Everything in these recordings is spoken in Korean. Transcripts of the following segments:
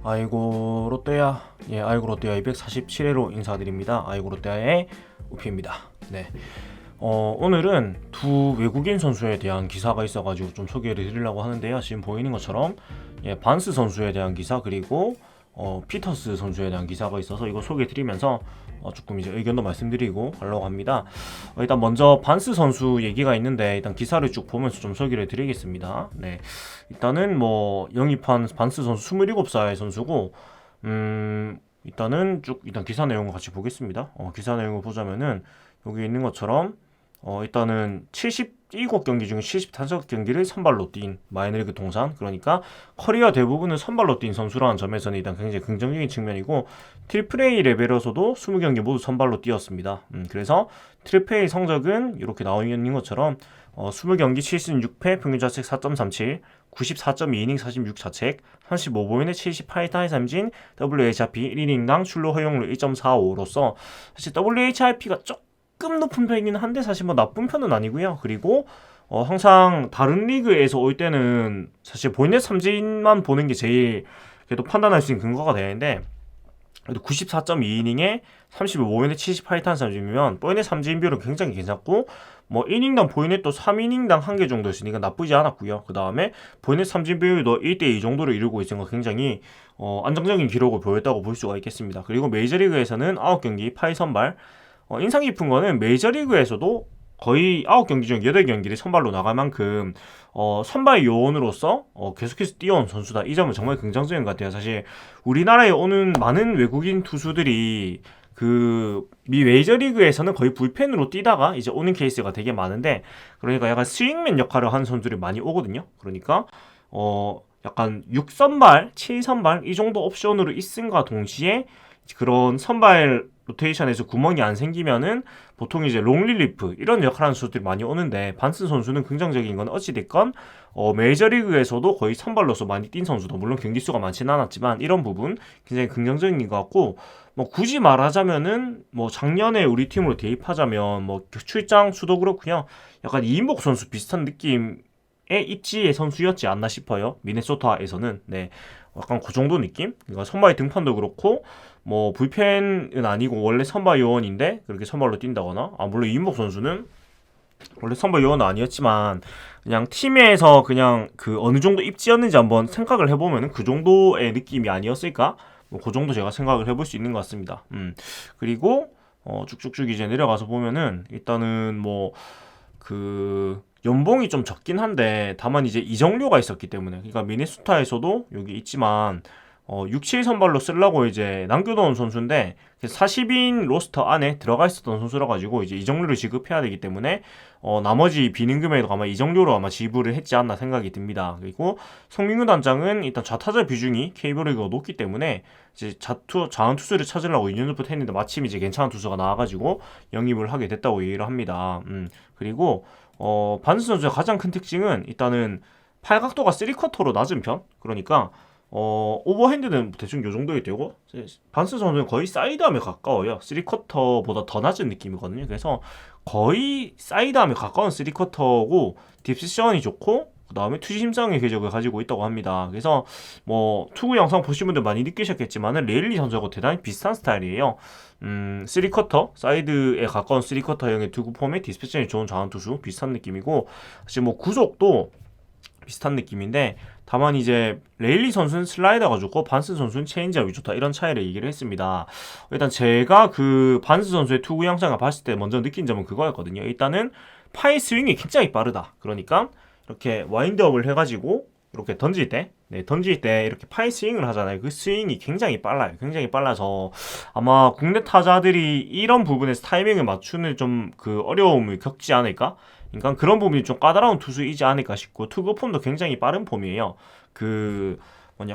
아이고 롯데야. 아이고 롯데야 247회로 인사드립니다. 아이고 롯데야의 우피입니다. 네. 오늘은 두 외국인 선수에 대한 기사가 있어가지고 좀 소개를 드리려고 하는데요. 지금 보이는 것처럼 반스 선수에 대한 기사, 그리고 피터스 선수에 대한 기사가 있어서 이거 소개해드리면서 조금 이제 의견도 말씀드리고 가려고 합니다. 일단 먼저 반스 선수 얘기가 있는데, 일단 기사를 쭉 보면서 좀 소개를 드리겠습니다. 네. 일단은 뭐 영입한 반스 선수 27살 선수고, 일단은 쭉 일단 기사 내용을 같이 보겠습니다. 기사 내용을 보자면은 여기 있는 것처럼 일단은 77경기 중 75경기를 선발로 뛴 마이너리그 통산, 그러니까 커리어 대부분은 선발로 뛴 선수라는 점에서는 일단 굉장히 긍정적인 측면이고, 트리플 A 레벨에서도 20경기 모두 선발로 뛰었습니다. 그래서 트리플 A 성적은 이렇게 나와 있는 것처럼 20경기 7승 6패, 평균 자책 4.37, 94.2이닝 46자책, 35보인의 78타의 삼진, WHIP 1이닝당 출루 허용률 1.45로서 사실 WHIP가 조금 높은 편이긴 한데 사실 뭐 나쁜 편은 아니고요. 그리고 항상 다른 리그에서 올 때는 사실 보이넷 삼진만 보는 게 제일 그래도 판단할 수 있는 근거가 되는데, 그래도 94.2이닝에 35보인의 78타의 삼진이면 보이넷 삼진 비율은 굉장히 괜찮고, 뭐 1이닝당 보이넷 또 3이닝당 한 개 정도였으니까 나쁘지 않았고요. 그 다음에 보이넷 삼진 비율도 1대2 정도로 이루고 있으니까 굉장히 안정적인 기록을 보였다고 볼 수가 있겠습니다. 그리고 메이저리그에서는 9경기 8선발, 인상 깊은 거는 메이저리그에서도 거의 9경기 중 8경기를 선발로 나갈 만큼 선발 요원으로서 계속해서 뛰어온 선수다. 이 점은 정말 긍정적인 것 같아요. 사실 우리나라에 오는 많은 외국인 투수들이 미 메이저리그에서는 거의 불펜으로 뛰다가 이제 오는 케이스가 되게 많은데, 그러니까 약간 스윙맨 역할을 하는 선수들이 많이 오거든요. 그러니까 약간 6선발, 7선발 이 정도 옵션으로 있음과 동시에 그런 선발 로테이션에서 구멍이 안 생기면은 보통 이제 롱릴리프 이런 역할하는 선수들이 많이 오는데, 반스 선수는 긍정적인 건 어찌됐건 메이저리그에서도 거의 선발로서 많이 뛴 선수도, 물론 경기 수가 많지는 않았지만 이런 부분 굉장히 긍정적인 것 같고, 뭐 굳이 말하자면은 뭐 작년에 우리 팀으로 대입하자면 뭐 출장 수도 그렇고요, 약간 이인복 선수 비슷한 느낌의 입지의 선수였지 않나 싶어요. 미네소타에서는. 네, 약간 그 정도 느낌? 그러니까 선발 등판도 그렇고, 뭐 불펜은 아니고 원래 선발 요원인데 그렇게 선발로 뛴다거나, 물론 이인복 선수는 원래 선발 요원은 아니었지만 그냥 팀에서 그냥 어느 정도 입지였는지 한번 생각을 해보면 그 정도의 느낌이 아니었을까? 뭐 그 정도 제가 생각을 해볼 수 있는 것 같습니다. 그리고 쭉쭉쭉 이제 내려가서 보면은 일단은 뭐 연봉이 좀 적긴 한데, 다만 이제 이적료가 있었기 때문에, 그러니까 미네소타에서도 여기 있지만 6, 7선발로 쓰려고 이제 남겨놓은 선수인데 40인 로스터 안에 들어가 있었던 선수라 가지고 이제 이적료를 지급해야 되기 때문에 나머지 비는 금액도 아마 이적료로 아마 지불을 했지 않나 생각이 듭니다. 그리고 송민규 단장은 일단 좌타자 비중이 KB리그가 높기 때문에 이제 자원 투수를 찾으려고 2년 전부터 했는데 마침 이제 괜찮은 투수가 나와가지고 영입을 하게 됐다고 얘기를 합니다. 그리고 반스 선수의 가장 큰 특징은 일단은 팔각도가 3쿼터로 낮은 편. 그러니까 오버핸드는 대충 요 정도에 되고, 반스 선수는 거의 사이드암에 가까워요. 3쿼터보다 더 낮은 느낌이거든요. 그래서 거의 사이드암에 가까운 3쿼터고, 딥세션이 좋고, 그 다음에 투심성의 궤적을 가지고 있다고 합니다. 그래서 뭐 투구 영상 보신 분들 많이 느끼셨겠지만은 레일리 선수하고 대단히 비슷한 스타일이에요. 3쿼터 사이드에 가까운 3쿼터형의 투구 폼에 디스패션이 좋은 좌완 투수, 비슷한 느낌이고, 사실 뭐 구속도 비슷한 느낌인데, 다만 이제 레일리 선수는 슬라이더가 좋고 반스 선수는 체인지업이 좋다, 이런 차이를 얘기를 했습니다. 일단 제가 반스 선수의 투구 영상을 봤을 때 먼저 느낀 점은 그거였거든요. 일단은 파이 스윙이 굉장히 빠르다. 그러니까 이렇게 와인드업을 해가지고 이렇게 던질 때 이렇게 파이 스윙을 하잖아요. 그 스윙이 굉장히 빨라요. 굉장히 빨라서 아마 국내 타자들이 이런 부분에서 타이밍을 맞추는 좀 어려움을 겪지 않을까? 그러니까 그런 부분이 좀 까다로운 투수이지 않을까 싶고, 투구 폼도 굉장히 빠른 폼이에요.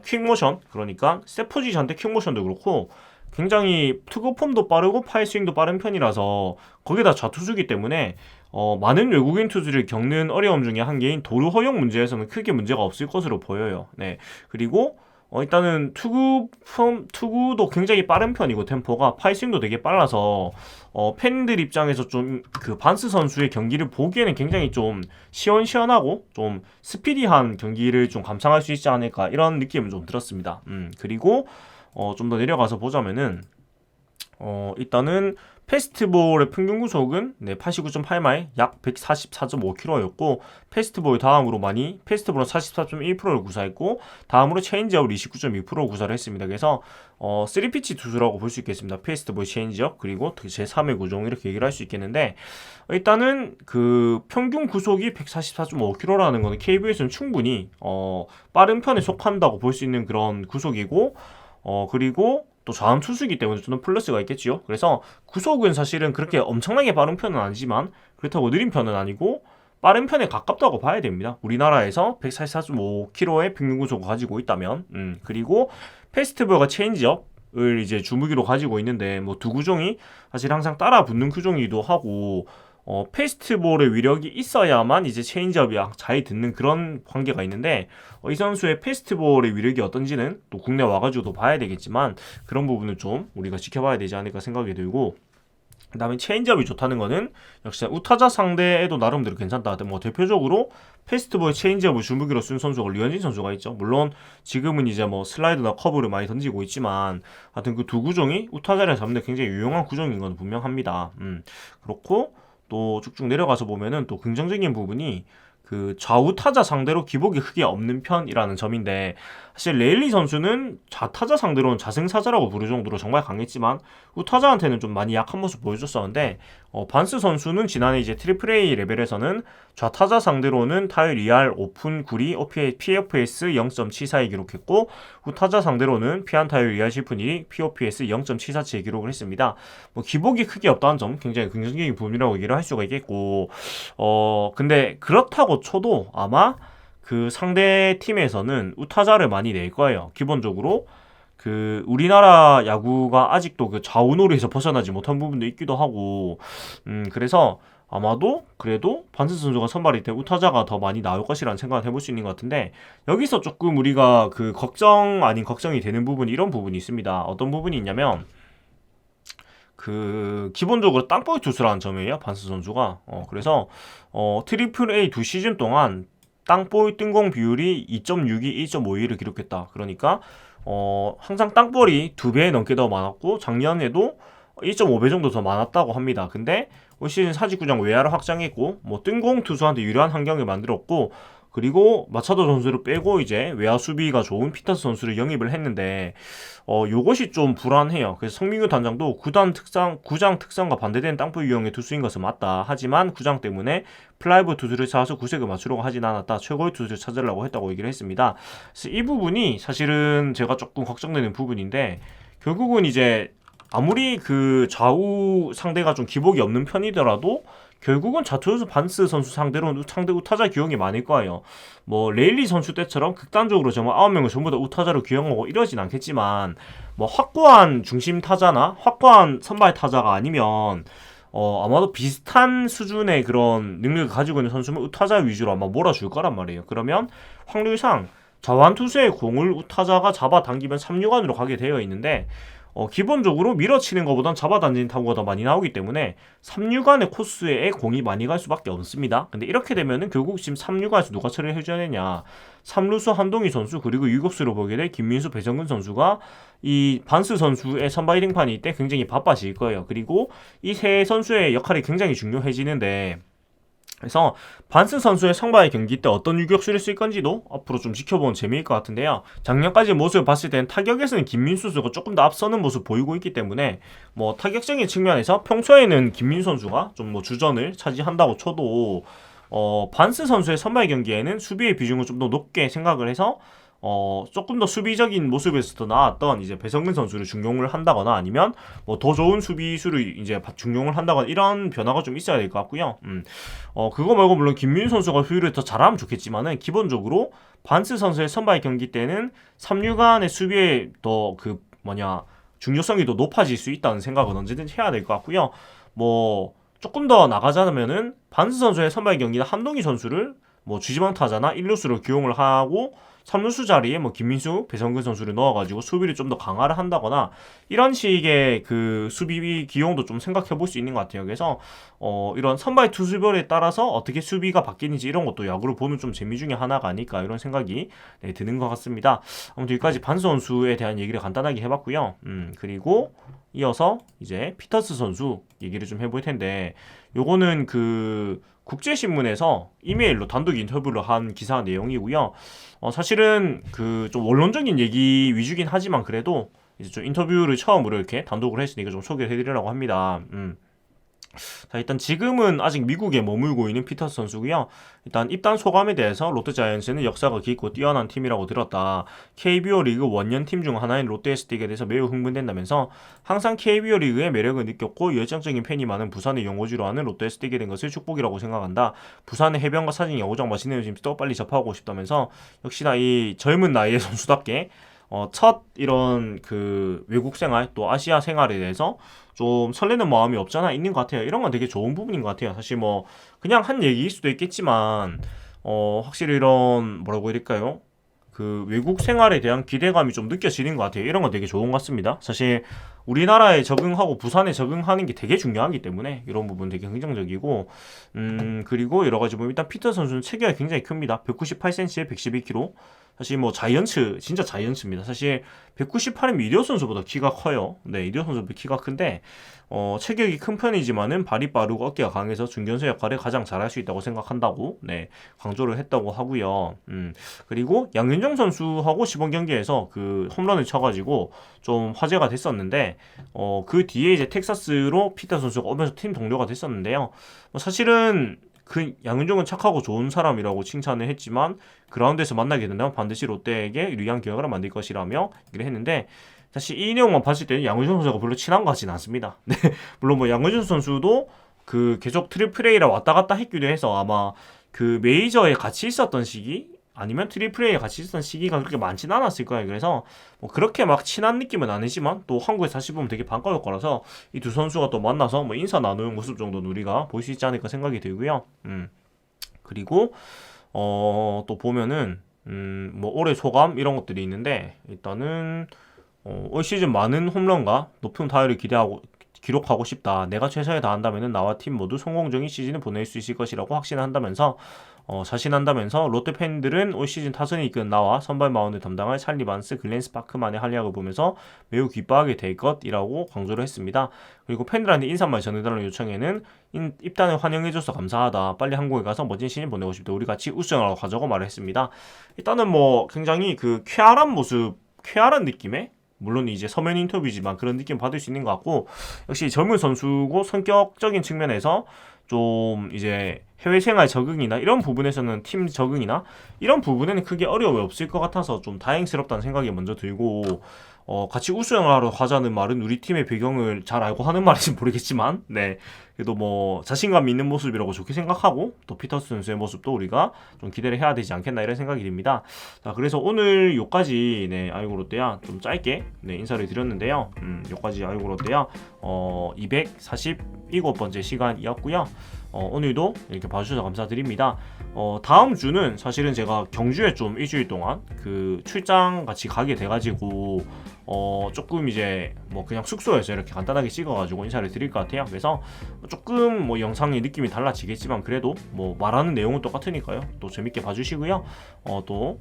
퀵모션, 그러니까 셋 포지션 때 퀵모션도 그렇고 굉장히 투구 폼도 빠르고 파이 스윙도 빠른 편이라서, 거기다 좌투수기 때문에 많은 외국인 투수를 겪는 어려움 중에 한 개인 도루 허용 문제에서는 크게 문제가 없을 것으로 보여요. 네. 그리고 일단은 투구도 굉장히 빠른 편이고 템포가 파이스윙도 되게 빨라서 팬들 입장에서 좀 그 반스 선수의 경기를 보기에는 굉장히 좀 시원시원하고 좀 스피디한 경기를 좀 감상할 수 있지 않을까 이런 느낌을 좀 들었습니다. 그리고 좀 더 내려가서 보자면은 일단은 페스티볼의 평균 구속은 89.8마일 약 144.5km였고 페스티볼 다음으로 페스티볼은 44.1%를 구사했고 다음으로 체인지업을 29.2% 구사를 했습니다. 그래서 3피치 투수라고 볼 수 있겠습니다. 페스티볼 체인지업 그리고 제3의 구종 이렇게 얘기를 할 수 있겠는데 일단은 그 평균 구속이 144.5km라는 거는 KBO에서는 충분히 빠른 편에 속한다고 볼 수 있는 그런 구속이고 그리고 또 좌완 투수이기 때문에 좀 플러스가 있겠지요. 그래서 구속은 사실은 그렇게 엄청나게 빠른 편은 아니지만 그렇다고 느린 편은 아니고 빠른 편에 가깝다고 봐야 됩니다. 우리나라에서 144.5km의 평균 구속을 가지고 있다면 그리고 페스티벌과 체인지업을 이제 주무기로 가지고 있는데 뭐 두 구종이 사실 항상 따라 붙는 구종이기도 하고 페스티볼의 위력이 있어야만 이제 체인지업이 잘 듣는 그런 관계가 있는데 이 선수의 페스티볼의 위력이 어떤지는 또 국내 와가지고도 봐야 되겠지만 그런 부분은 좀 우리가 지켜봐야 되지 않을까 생각이 들고 그 다음에 체인지업이 좋다는 거는 역시 우타자 상대에도 나름대로 괜찮다. 뭐 대표적으로 페스티벌 체인지업을 주무기로 쓴 선수가 류현진 선수가 있죠. 물론 지금은 이제 뭐 슬라이드나 커브를 많이 던지고 있지만 하여튼 그 두 구종이 우타자를 잡는 데 굉장히 유용한 구종인 건 분명합니다. 그렇고 또 쭉쭉 내려가서 보면은 또 긍정적인 부분이 그 좌우 타자 상대로 기복이 크게 없는 편이라는 점인데 사실 레일리 선수는 좌타자 상대로는 자승사자라고 부를 정도로 정말 강했지만 우타자한테는 좀 많이 약한 모습 보여줬었는데 반스 선수는 지난해 이제 트리플 A 레벨에서는 좌타자 상대로는 타율 2할 5푼 9리 PFS 0.74에 기록했고 우타자 상대로는 피안타율 2할 10푼 1리 POPS 0.74에 기록을 했습니다. 뭐 기복이 크게 없다는 점 굉장히 긍정적인 부분이라고 얘기를 할 수가 있겠고 근데 그렇다고 쳐도 아마 그 상대 팀에서는 우타자를 많이 낼 거예요. 기본적으로 그 우리나라 야구가 아직도 그 좌우놀이에서 벗어나지 못한 부분도 있기도 하고 그래서 아마도 그래도 반스 선수가 선발일 때 우타자가 더 많이 나올 것이라는 생각을 해볼 수 있는 것 같은데 여기서 조금 우리가 그 걱정 아닌 걱정이 되는 부분이 이런 부분이 있습니다. 어떤 부분이 있냐면 그 기본적으로 땅볼 투수라는 점이에요. 반스 선수가 그래서 트리플 A 두 시즌 동안 땅볼 뜬공 비율이 2.62, 1.52를 기록했다. 그러니까 항상 땅볼이 2배 넘게 더 많았고 작년에도 1.5배 정도 더 많았다고 합니다. 근데 올 시즌 사직구장 외야를 확장했고 뭐 뜬공 투수한테 유리한 환경을 만들었고 그리고 마차도 선수를 빼고 이제 외야 수비가 좋은 피터스 선수를 영입을 했는데 요것이 좀 불안해요. 그래서 성민규 단장도 구장 특성과 반대되는 땅볼 유형의 투수인 것은 맞다. 하지만 구장 때문에 플라이볼 투수를 찾아서 구색을 맞추려고 하진 않았다. 최고의 투수를 찾으려고 했다고 얘기를 했습니다. 그래서 이 부분이 사실은 제가 조금 걱정되는 부분인데 결국은 이제 아무리 그 좌우 상대가 좀 기복이 없는 편이더라도 결국은 좌투수 반스 선수 상대로 상대 우타자 기용이 많을 거예요. 뭐 레일리 선수 때처럼 극단적으로 정말 9명을 전부 다 우타자로 기용하고 이러진 않겠지만 뭐 확고한 중심 타자나 확고한 선발 타자가 아니면 아마도 비슷한 수준의 그런 능력을 가지고 있는 선수면 우타자 위주로 아마 몰아줄 거란 말이에요. 그러면 확률상 좌완 투수의 공을 우타자가 잡아당기면 3루간으로 가게 되어 있는데 기본적으로 밀어치는 것보단 잡아당기는 타구가 더 많이 나오기 때문에 3루간의 코스에 공이 많이 갈 수밖에 없습니다. 근데 이렇게 되면은 결국 지금 3루간에서 누가 처리를 해줘야 되냐 3루수 한동희 선수 그리고 유격수로 보게 될 김민수 배정근 선수가 이 반스 선수의 선발 등판일 때 굉장히 바빠질 거예요. 그리고 이 세 선수의 역할이 굉장히 중요해지는데 그래서 반스 선수의 선발 경기 때 어떤 유격수를 쓸 건지도 앞으로 좀 지켜보는 재미일 것 같은데요. 작년까지 모습을 봤을 때는 타격에서는 김민수 선수가 조금 더 앞서는 모습 보이고 있기 때문에 뭐 타격적인 측면에서 평소에는 김민수 선수가 좀 뭐 주전을 차지한다고 쳐도 반스 선수의 선발 경기에는 수비의 비중을 좀 더 높게 생각을 해서 조금 더 수비적인 모습에서 더 나왔던 이제 배성근 선수를 중용을 한다거나 아니면 뭐 더 좋은 수비수를 이제 중용을 한다거나 이런 변화가 좀 있어야 될 것 같고요. 그거 말고 물론 김민수 선수가 효율을 더 잘하면 좋겠지만은 기본적으로 반스 선수의 선발 경기 때는 3루간의 수비에 더 그 중요성이 더 높아질 수 있다는 생각은 언제든지 해야 될 것 같고요. 뭐 조금 더 나가자면은 반스 선수의 선발 경기는 한동희 선수를 뭐 주지방 타자나 1루수로 기용을 하고 삼루수 자리에 뭐 김민수, 배성근 선수를 넣어가지고 수비를 좀 더 강화를 한다거나 이런 식의 그 수비 기용도 좀 생각해 볼 수 있는 것 같아요. 그래서 이런 선발 투수별에 따라서 어떻게 수비가 바뀌는지 이런 것도 야구를 보는 좀 재미 중에 하나가 아닐까 이런 생각이 드는 것 같습니다. 아무튼 여기까지 반 선수에 대한 얘기를 간단하게 해봤고요. 그리고 이어서 이제 피터스 선수 얘기를 좀 해볼 텐데 요거는 그 국제신문에서 이메일로 단독 인터뷰를 한 기사 내용이고요. 사실은 그 좀 원론적인 얘기 위주긴 하지만 그래도 이제 좀 인터뷰를 처음으로 이렇게 단독으로 했으니까 좀 소개를 해드리려고 합니다. 자, 일단 지금은 아직 미국에 머물고 있는 피터스 선수고요. 일단 입단 소감에 대해서 롯데자이언츠는 역사가 깊고 뛰어난 팀이라고 들었다. KBO 리그 원년팀 중 하나인 롯데에서 뛰게 돼서 매우 흥분된다면서 항상 KBO 리그의 매력을 느꼈고 열정적인 팬이 많은 부산의 연고지로 하는 롯데에서 뛰게 된 것을 축복이라고 생각한다. 부산의 해변과 사진 야구장 맛있는 음식 또 빨리 접하고 싶다면서 역시나 이 젊은 나이의 선수답게 첫 이런 그 외국 생활 또 아시아 생활에 대해서 좀 설레는 마음이 없잖아 있는 것 같아요. 이런 건 되게 좋은 부분인 것 같아요. 사실 뭐 그냥 한 얘기일 수도 있겠지만 확실히 이런 뭐라고 해야 될까요? 그 외국 생활에 대한 기대감이 좀 느껴지는 것 같아요. 이런 건 되게 좋은 것 같습니다. 사실 우리나라에 적응하고 부산에 적응하는 게 되게 중요하기 때문에 이런 부분 되게 긍정적이고 그리고 여러 가지 보면 일단 피터 선수는 체격이 굉장히 큽니다. 198cm에 112kg. 사실 뭐 자이언츠 진짜 자이언츠입니다. 사실 198이면 이대호 선수보다 키가 커요. 네, 이대호 선수보다 키가 큰데 체격이 큰 편이지만은 발이 빠르고 어깨가 강해서 중견수 역할을 가장 잘할 수 있다고 생각한다고 강조를 했다고 하고요. 그리고 양윤종 선수하고 시범 경기에서 그 홈런을 쳐가지고 좀 화제가 됐었는데 그 뒤에 이제 텍사스로 피터 선수가 오면서 팀 동료가 됐었는데요. 사실은 그 양윤종은 착하고 좋은 사람이라고 칭찬을 했지만 그라운드에서 만나게 된다면 반드시 롯데에게 유리한 결과를 만들 것이라며 얘기를 했는데 사실 이 내용만 봤을 때는 양윤종 선수가 별로 친한 것 같지는 않습니다. 네, 물론 뭐 양윤종 선수도 그 계속 트리플 A라 왔다 갔다 했기도 해서 아마 그 메이저에 같이 있었던 시기 아니면 트리플 A에 같이 있었던 시기가 그렇게 많지는 않았을 거예요. 그래서 뭐 그렇게 막 친한 느낌은 아니지만 또 한국에 다시 보면 되게 반가울 거라서 이 두 선수가 또 만나서 뭐 인사 나누는 모습 정도는 우리가 볼 수 있지 않을까 생각이 들고요. 그리고 또 보면은 뭐 올해 소감 이런 것들이 있는데 일단은 올 시즌 많은 홈런과 높은 타율을 기록하고 싶다. 내가 최선을 다한다면 나와 팀 모두 성공적인 시즌을 보낼 수 있을 것이라고 확신한다면서 자신한다면서 롯데 팬들은 올 시즌 타선이 이끈 나와 선발 마운드 담당할 찰리 반스, 글렌 스파크만의 활약을 보면서 매우 기뻐하게 될 것이라고 강조를 했습니다. 그리고 팬들한테 인사말 전해달라는 요청에는 입단을 환영해줘서 감사하다. 빨리 한국에 가서 멋진 시즌 보내고 싶다. 우리 같이 우승하러 가자고 말을 했습니다. 일단은 뭐 굉장히 그 쾌활한 모습, 쾌활한 느낌의 물론 이제 서면 인터뷰지만 그런 느낌 받을 수 있는 것 같고 역시 젊은 선수고 성격적인 측면에서 좀 이제 해외 생활 적응이나 이런 부분에서는 팀 적응이나 이런 부분에는 크게 어려움이 없을 것 같아서 좀 다행스럽다는 생각이 먼저 들고 같이 우승을 하러 가자는 말은 우리 팀의 배경을 잘 알고 하는 말인지 모르겠지만 그래도 뭐 자신감 있는 모습이라고 좋게 생각하고 또 피터스 선수의 모습도 우리가 좀 기대를 해야 되지 않겠나 이런 생각이 듭니다. 자, 그래서 오늘 요까지 아이고 롯데야 좀 짧게 인사를 드렸는데요. 요까지 아이고 롯데야 247번째 시간이었고요. 오늘도 이렇게 봐주셔서 감사드립니다. 다음 주는 사실은 제가 경주에 좀 일주일 동안 그 출장 같이 가게 돼가지고 조금 이제 뭐 그냥 숙소에서 이렇게 간단하게 찍어가지고 인사를 드릴 것 같아요. 그래서 조금 뭐 영상의 느낌이 달라지겠지만 그래도 뭐 말하는 내용은 똑같으니까요. 또 재밌게 봐주시고요. 또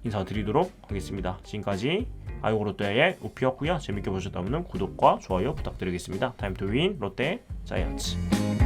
인사드리도록 하겠습니다. 지금까지 아이고 롯데의 우피였고요. 재밌게 보셨다면 구독과 좋아요 부탁드리겠습니다. 타임 투 윈 롯데 자이언츠.